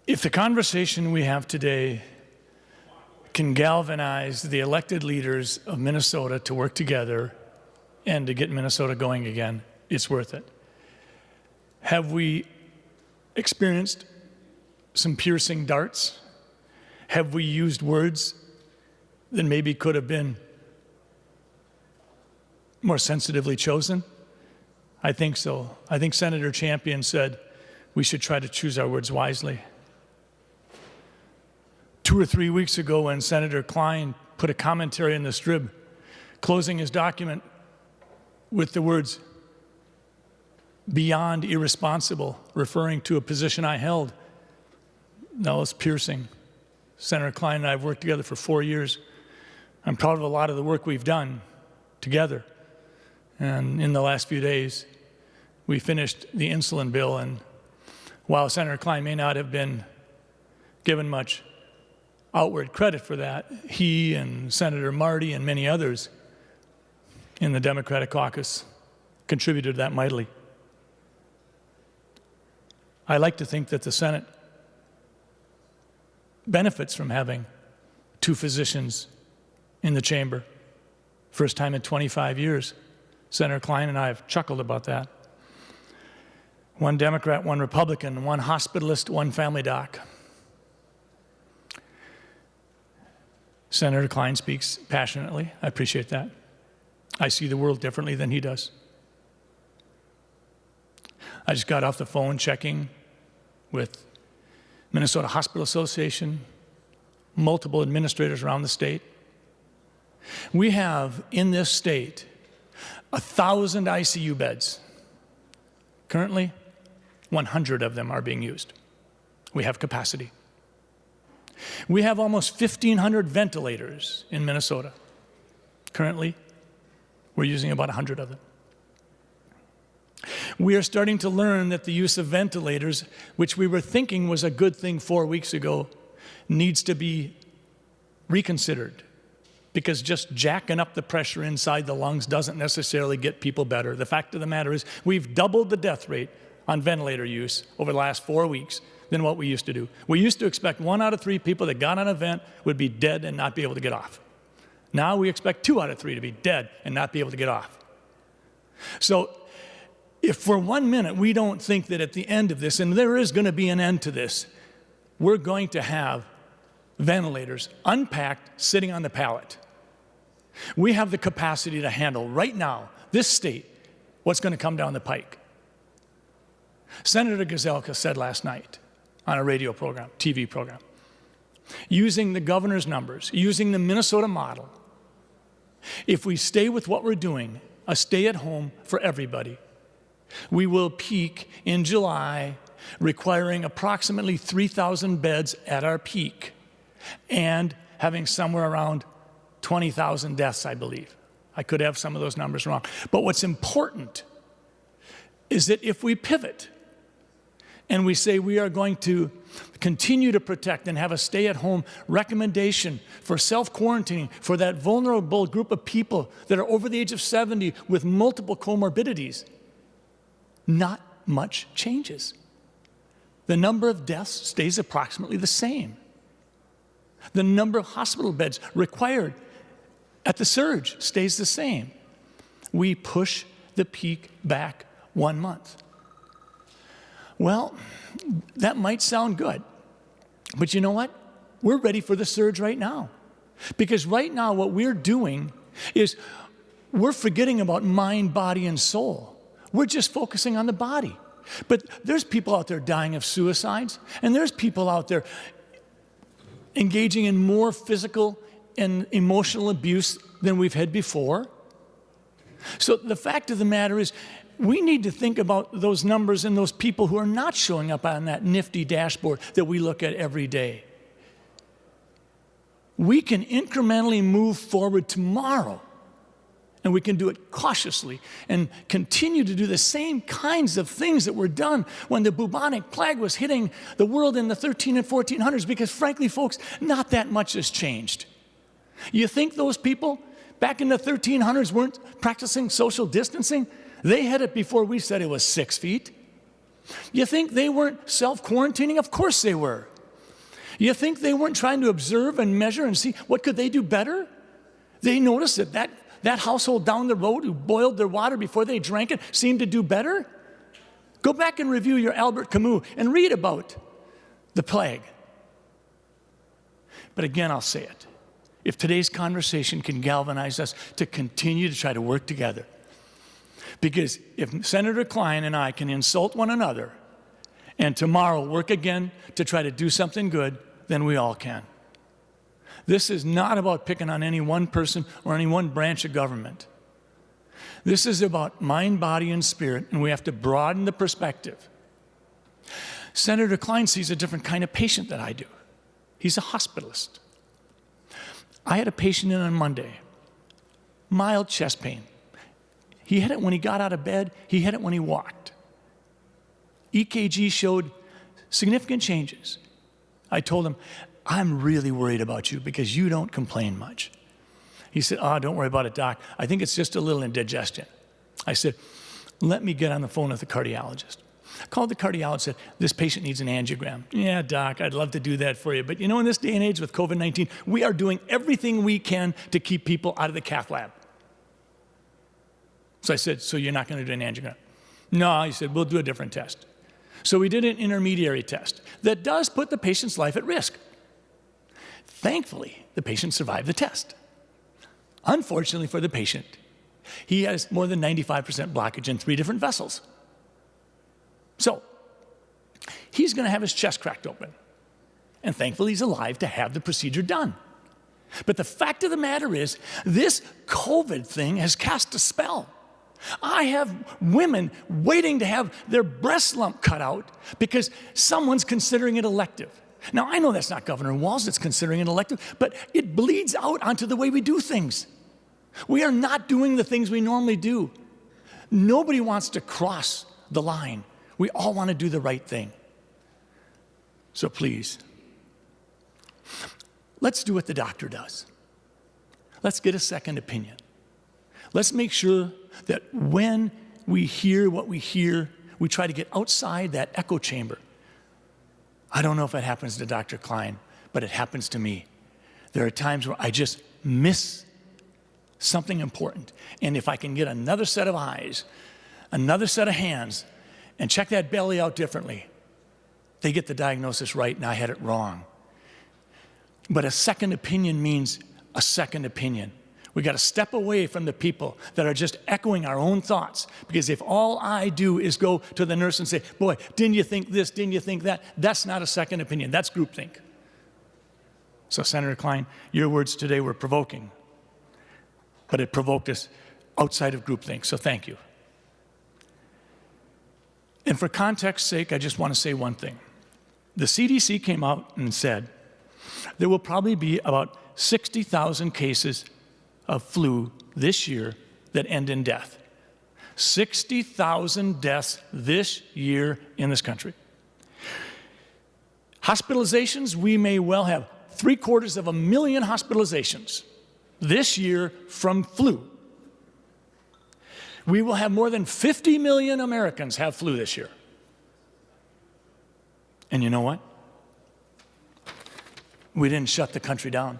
If the conversation we have today can galvanize the elected leaders of Minnesota to work together and to get Minnesota going again, it's worth it. Have we experienced some piercing darts? Have we used words that maybe could have been more sensitively chosen? I think so. I think Senator Champion said we should try to choose our words wisely. 2 or 3 weeks ago, when Senator Klein put a commentary in the Strib, closing his document with the words, "beyond irresponsible," referring to a position I held, that was piercing. Senator Klein and I have worked together for 4 years. I'm proud of a lot of the work we've done together. And in the last few days, we finished the insulin bill. And while Senator Klein may not have been given much outward credit for that, he and Senator Marty and many others in the Democratic caucus contributed to that mightily. I like to think that the Senate benefits from having 2 physicians in the chamber. First time in 25 years. Senator Klein and I have chuckled about that. 1 Democrat, 1 Republican, 1 hospitalist, 1 family doc. Senator Klein speaks passionately. I appreciate that. I see the world differently than he does. I just got off the phone checking with Minnesota Hospital Association, multiple administrators around the state. We have in this state 1,000 ICU beds. Currently, 100 of them are being used. We have capacity. We have almost 1,500 ventilators in Minnesota. Currently, we're using about 100 of them. We are starting to learn that the use of ventilators, which we were thinking was a good thing 4 weeks ago, needs to be reconsidered, because just jacking up the pressure inside the lungs doesn't necessarily get people better. The fact of the matter is we've doubled the death rate on ventilator use over the last 4 weeks than what we used to do. We used to expect 1 out of 3 people that got on a vent would be dead and not be able to get off. Now we expect 2 out of 3 to be dead and not be able to get off. So if for 1 minute we don't think that at the end of this, and there is going to be an end to this, we're going to have ventilators unpacked sitting on the pallet. We have the capacity to handle right now, this state, what's going to come down the pike. Senator Gazelka said last night on a radio program, TV program, using the governor's numbers, using the Minnesota model, if we stay with what we're doing, a stay at home for everybody, we will peak in July requiring approximately 3,000 beds at our peak and having somewhere around 20,000 deaths, I believe. I could have some of those numbers wrong. But what's important is that if we pivot and we say we are going to continue to protect and have a stay-at-home recommendation for self-quarantining for that vulnerable group of people that are over the age of 70 with multiple comorbidities, not much changes. The number of deaths stays approximately the same. The number of hospital beds required at the surge stays the same. We push the peak back 1 month. Well, that might sound good, but you know what? We're ready for the surge right now. Because right now what we're doing is we're forgetting about mind, body, and soul. We're just focusing on the body. But there's people out there dying of suicides, and there's people out there engaging in more physical and emotional abuse than we've had before. So the fact of the matter is, we need to think about those numbers and those people who are not showing up on that nifty dashboard that we look at every day. We can incrementally move forward tomorrow, and we can do it cautiously and continue to do the same kinds of things that were done when the bubonic plague was hitting the world in the 1300s and 1400s, because frankly, folks, not that much has changed. You think those people back in the 1300s weren't practicing social distancing? They had it before we said it was 6 feet. You think they weren't self-quarantining? Of course they were. You think they weren't trying to observe and measure and see what could they do better? They noticed that household down the road who boiled their water before they drank it seemed to do better. Go back and review your Albert Camus and read about the plague. But again, I'll say it. If today's conversation can galvanize us to continue to try to work together, because if Senator Klein and I can insult one another and tomorrow work again to try to do something good, then we all can. This is not about picking on any one person or any one branch of government. This is about mind, body, and spirit, and we have to broaden the perspective. Senator Klein sees a different kind of patient than I do. He's a hospitalist. I had a patient in on Monday, mild chest pain. He had it when he got out of bed. He had it when he walked. EKG showed significant changes. I told him, I'm really worried about you because you don't complain much. He said, don't worry about it, doc. I think it's just a little indigestion. I said, let me get on the phone with the cardiologist. I called the cardiologist, said, this patient needs an angiogram. Yeah, doc, I'd love to do that for you. But you know, in this day and age with COVID-19, we are doing everything we can to keep people out of the cath lab. So I said, so you're not going to do an angiogram? No, he said, we'll do a different test. So we did an intermediary test that does put the patient's life at risk. Thankfully, the patient survived the test. Unfortunately for the patient, he has more than 95% blockage in 3 different vessels. So he's going to have his chest cracked open. And thankfully, he's alive to have the procedure done. But the fact of the matter is, this COVID thing has cast a spell. I have women waiting to have their breast lump cut out because someone's considering it elective. Now, I know that's not Governor Walz that's considering it elective, but it bleeds out onto the way we do things. We are not doing the things we normally do. Nobody wants to cross the line. We all want to do the right thing. So please, let's do what the doctor does. Let's get a second opinion. Let's make sure that when we hear what we hear, we try to get outside that echo chamber. I don't know if it happens to Dr. Klein, but it happens to me. There are times where I just miss something important. And if I can get another set of eyes, another set of hands, and check that belly out differently, they get the diagnosis right and I had it wrong. But a second opinion means a second opinion. We got to step away from the people that are just echoing our own thoughts. Because if all I do is go to the nurse and say, boy, didn't you think this, didn't you think that? That's not a second opinion, that's groupthink. So Senator Klein, your words today were provoking, but it provoked us outside of groupthink, so thank you. And for context's sake, I just want to say one thing. The CDC came out and said there will probably be about 60,000 cases of flu this year that end in death. 60,000 deaths this year in this country. Hospitalizations, we may well have 750,000 hospitalizations this year from flu. We will have more than 50 million Americans have flu this year. And you know what? We didn't shut the country down.